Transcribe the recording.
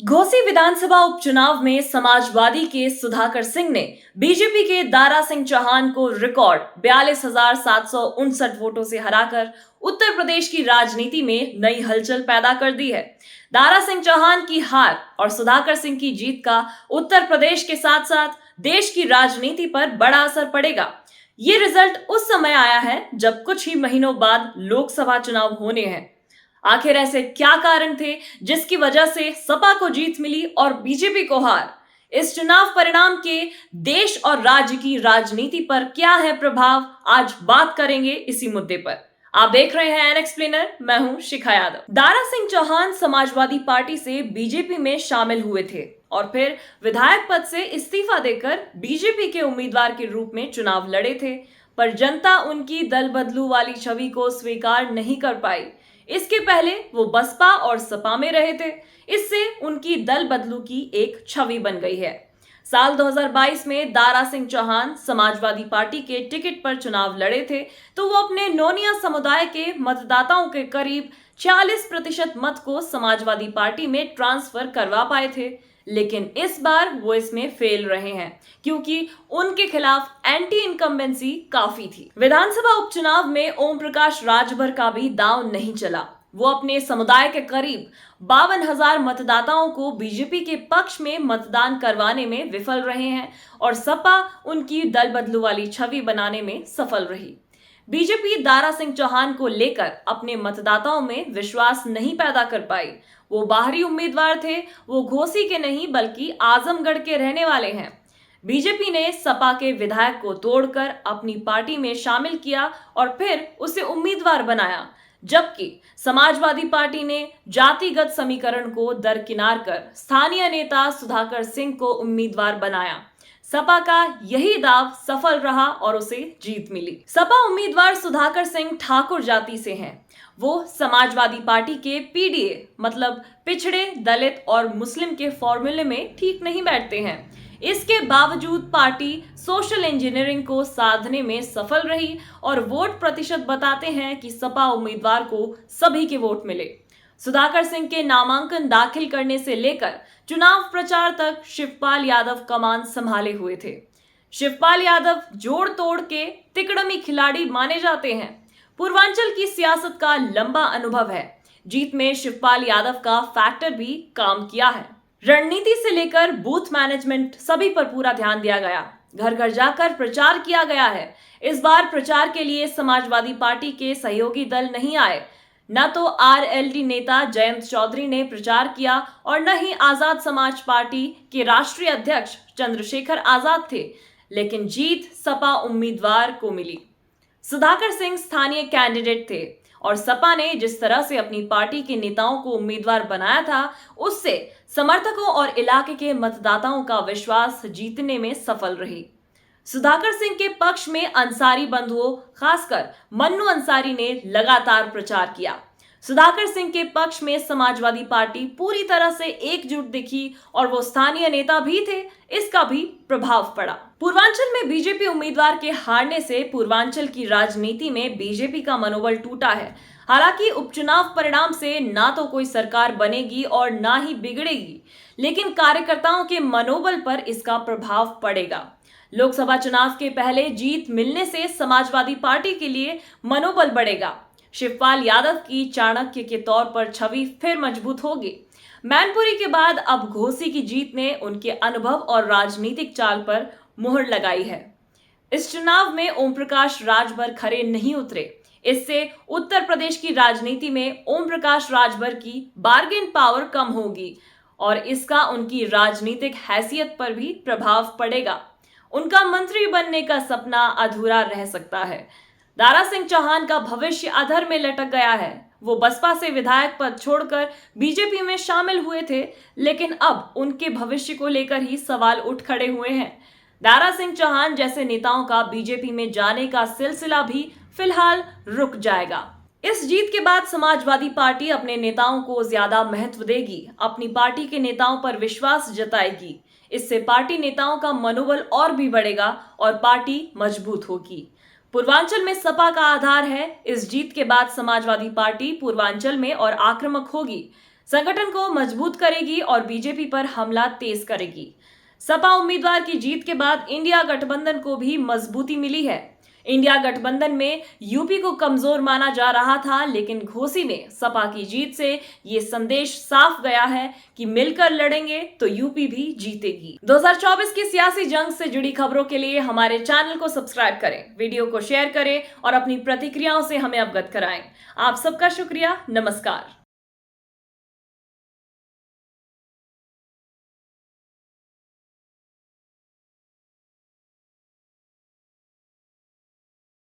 घोसी विधानसभा उपचुनाव में समाजवादी के सुधाकर सिंह ने बीजेपी के दारा सिंह चौहान को रिकॉर्ड 42,759 वोटों से हराकर उत्तर प्रदेश की राजनीति में नई हलचल पैदा कर दी है। दारा सिंह चौहान की हार और सुधाकर सिंह की जीत का उत्तर प्रदेश के साथ साथ देश की राजनीति पर बड़ा असर पड़ेगा। ये रिजल्ट उस समय आया है जब कुछ ही महीनों बाद लोकसभा चुनाव होने हैं। आखिर ऐसे क्या कारण थे जिसकी वजह से सपा को जीत मिली और बीजेपी को हार? इस चुनाव परिणाम के देश और राज्य की राजनीति पर क्या है प्रभाव, आज बात करेंगे इसी मुद्दे पर। आप देख रहे हैं एन एक्सप्लेनर, मैं हूं शिखा यादव। दारा सिंह चौहान समाजवादी पार्टी से बीजेपी में शामिल हुए थे और फिर विधायक पद से इस्तीफा देकर बीजेपी के उम्मीदवार के रूप में चुनाव लड़े थे, पर जनता उनकी दल बदलू वाली छवि को स्वीकार नहीं कर पाई। इसके पहले वो बसपा और सपा में रहे थे, इससे उनकी दल बदलू की एक छवि बन गई है। साल 2022 में दारा सिंह चौहान समाजवादी पार्टी के टिकट पर चुनाव लड़े थे, तो वो अपने नोनिया समुदाय के मतदाताओं के करीब 46% मत को समाजवादी पार्टी में ट्रांसफर करवा पाए थे। लेकिन इस बार वो इसमें फेल रहे हैं क्योंकि उनके खिलाफ एंटी इनकम्बेंसी काफी थी। विधानसभा उपचुनाव में ओम प्रकाश राजभर का भी दांव नहीं चला। वो अपने समुदाय के करीब 52,000 मतदाताओं को बीजेपी के पक्ष में मतदान करवाने में विफल रहे हैं और सपा उनकी दल बदलू वाली छवि बनाने में सफल रही। बीजेपी दारा सिंह चौहान को लेकर अपने मतदाताओं में विश्वास नहीं पैदा कर पाई। वो बाहरी उम्मीदवार थे, वो घोसी के नहीं बल्कि आजमगढ़ के रहने वाले हैं। बीजेपी ने सपा के विधायक को तोड़कर अपनी पार्टी में शामिल किया और फिर उसे उम्मीदवार बनाया, जबकि समाजवादी पार्टी ने जातिगत समीकरण को दरकिनार कर स्थानीय नेता सुधाकर सिंह को उम्मीदवार बनाया। सपा का यही दाव सफल रहा और उसे जीत मिली। सपा उम्मीदवार सुधाकर सिंह ठाकुर जाति से हैं। वो समाजवादी पार्टी के पीडीए मतलब पिछड़े, दलित और मुस्लिम के फॉर्मूले में ठीक नहीं बैठते हैं। इसके बावजूद पार्टी सोशल इंजीनियरिंग को साधने में सफल रही और वोट प्रतिशत बताते हैं कि सपा उम्मीदवार को सभी के वोट मिले। सुधाकर सिंह के नामांकन दाखिल करने से लेकर चुनाव प्रचार तक शिवपाल यादव कमान संभाले हुए थे। शिवपाल यादव जोड़ तोड़ के तिकड़मी खिलाड़ी माने जाते हैं। पूर्वांचल की सियासत का लंबा अनुभव है। जीत में शिवपाल यादव का फैक्टर भी काम किया है। रणनीति से लेकर बूथ मैनेजमेंट सभी पर पूरा ध्यान दिया गया। घर घर जाकर प्रचार किया गया है। इस बार प्रचार के लिए समाजवादी पार्टी के सहयोगी दल नहीं आए। न तो आरएलडी नेता जयंत चौधरी ने प्रचार किया और न ही आजाद समाज पार्टी के राष्ट्रीय अध्यक्ष चंद्रशेखर आजाद थे, लेकिन जीत सपा उम्मीदवार को मिली। सुधाकर सिंह स्थानीय कैंडिडेट थे और सपा ने जिस तरह से अपनी पार्टी के नेताओं को उम्मीदवार बनाया था, उससे समर्थकों और इलाके के मतदाताओं का विश्वास जीतने में सफल रही। सुधाकर सिंह के पक्ष में अंसारी बंधुओं, खासकर मन्नू अंसारी ने लगातार प्रचार किया। सुधाकर सिंह के पक्ष में समाजवादी पार्टी पूरी तरह से एकजुट दिखी और वो स्थानीय नेता भी थे, इसका भी प्रभाव पड़ा। पूर्वांचल में बीजेपी उम्मीदवार के हारने से पूर्वांचल की राजनीति में बीजेपी का मनोबल टूटा है। हालांकि उपचुनाव परिणाम से ना तो कोई सरकार बनेगी और ना ही बिगड़ेगी, लेकिन कार्यकर्ताओं के मनोबल पर इसका प्रभाव पड़ेगा। लोकसभा चुनाव के पहले जीत मिलने से समाजवादी पार्टी के लिए मनोबल बढ़ेगा। शिवपाल यादव की चाणक्य के तौर पर छवि फिर मजबूत होगी। मैनपुरी के बाद अब घोसी की जीत ने उनके अनुभव और राजनीतिक चाल पर मुहर लगाई है। इस चुनाव में ओम प्रकाश राजभर खरे नहीं उतरे। इससे उत्तर प्रदेश की राजनीति में ओम प्रकाश राजभर की बार्गेन पावर कम होगी और इसका उनकी राजनीतिक हैसियत पर भी प्रभाव पड़ेगा। उनका मंत्री बनने का सपना अधूरा रह सकता है। दारा सिंह चौहान का भविष्य अधर में लटक गया है। वो बसपा से विधायक पद छोड़कर बीजेपी में शामिल हुए थे, लेकिन अब उनके भविष्य को लेकर ही सवाल उठ खड़े हुए हैं। दारा सिंह चौहान जैसे नेताओं का बीजेपी में जाने का सिलसिला भी फिलहाल रुक जाएगा। इस जीत के बाद समाजवादी पार्टी अपने नेताओं को ज्यादा महत्व देगी, अपनी पार्टी के नेताओं पर विश्वास जताएगी। इससे पार्टी नेताओं का मनोबल और भी बढ़ेगा और पार्टी मजबूत होगी। पूर्वांचल में सपा का आधार है। इस जीत के बाद समाजवादी पार्टी पूर्वांचल में और आक्रामक होगी। संगठन को मजबूत करेगी और बीजेपी पर हमला तेज करेगी। सपा उम्मीदवार की जीत के बाद इंडिया गठबंधन को भी मजबूती मिली है। इंडिया गठबंधन में यूपी को कमजोर माना जा रहा था, लेकिन घोसी में सपा की जीत से ये संदेश साफ गया है कि मिलकर लड़ेंगे तो यूपी भी जीतेगी। 2024 की सियासी जंग से जुड़ी खबरों के लिए हमारे चैनल को सब्सक्राइब करें, वीडियो को शेयर करें और अपनी प्रतिक्रियाओं से हमें अवगत कराएं। आप सबका शुक्रिया। नमस्कार।